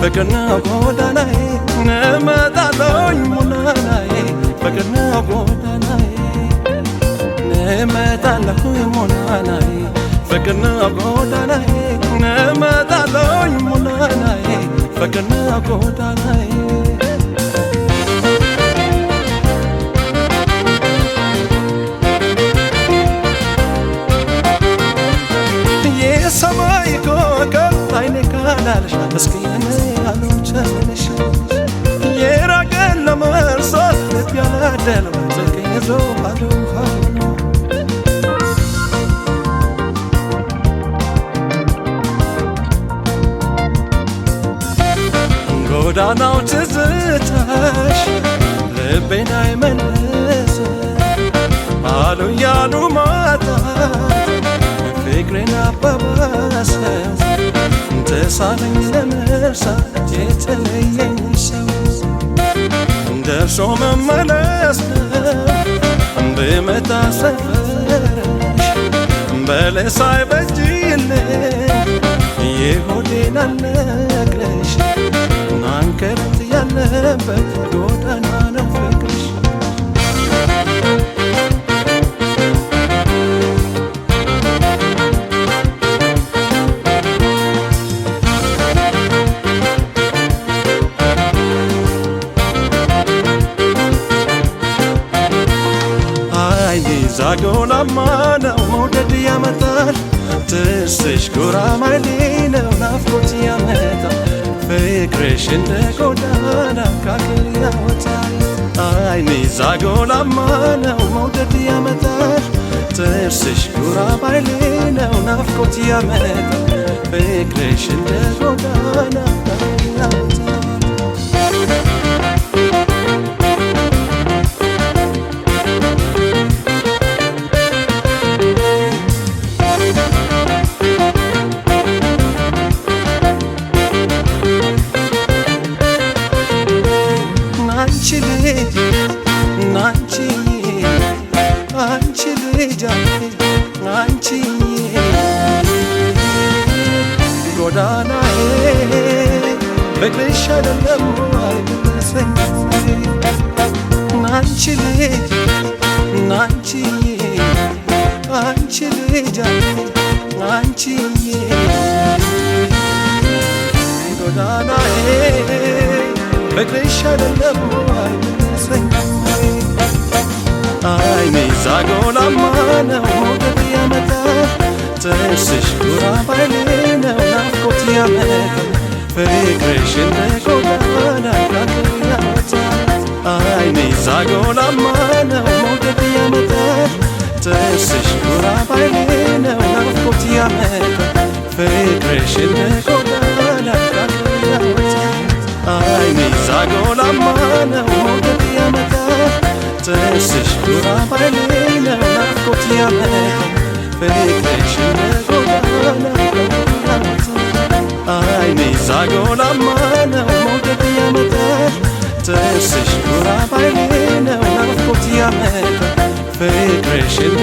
فكرنا قوداناي نمتالوኝ ሙናናይ فكرنا قوداناي نمتالوኝ ሙናናይ فكرنا قوداناي نمتالوኝ ሙናናይ فكرنا قوداناي የሰማይ ኮከብ አይኔ ካላልሽ መስኪን ያሉቸልሽ የራቀን ለመርሳት ልብ ያላደለው ዘግይዞ አሉ ጎዳናው ትዝታሽ ልቤን አይመልስ አሉ ያሉ ማታ ፍቅሬን አባባሰ ተሳለኝ ለመርሳት የተለየኝ ሰው ደርሶ መመለስ ብመጣ ሰፈርሽ በለስ አይበጅልኝ የሆዴን አልነግረሽ ናንከርት ያለበት ጎዳና ነው ፍቅርሽ ዛጎላማ ነው መውደድ ያመጣል ትስሽ ጉራማይሌ ነው ናፍቆት ያመጣል ፍቅርሽ እንደ ጎዳና ካክል ያወጣል አይኔ ዛጎላማ ነው መውደድ ያመጣል ትስሽ ጉራማይሌ ነው ናፍቆት ያመጣል ፍቅርሽ እንደ ጎዳና ካክል ያወጣል አንቺ ልጅ አንቺ ጎዳናዬ ፍቅርሽ አይደለም አይመስለኝ አንቺ ልጅ አንቺ ልጅ አንቺ ጎዳናዬ ፍቅርሽ አይደለም አይመስለኝ አይኔ ዛጎላማ ነው መውደድ ያመጣል ትስሽ ጉራማይሌ ነው ናፍቆት ያመጣል ፍቅርሽ እንደ ጎዳና ካክል ያወጣል አይኔ ዛጎላማ ነው መውደድ ያመጣል ትስሽ ጉራማይሌ ነው ናፍቆት ያመጣል ፍቅርሽ እንደ ጎዳና ካክል ያወጣል አይኔ ዛጎላማ ነው መውደድ ያመጣል ትስሽ ጉራማይሌ ነው ናፍቆት ያመጣል ፍቅርሽ እንደ ጎዳና አይኔ ዛጎላማ ነው መውደድ ያመጣል ትስሽ ጉራማይሌ ነው ናፍቆት ያመጣል ፍቅርሽ እንደ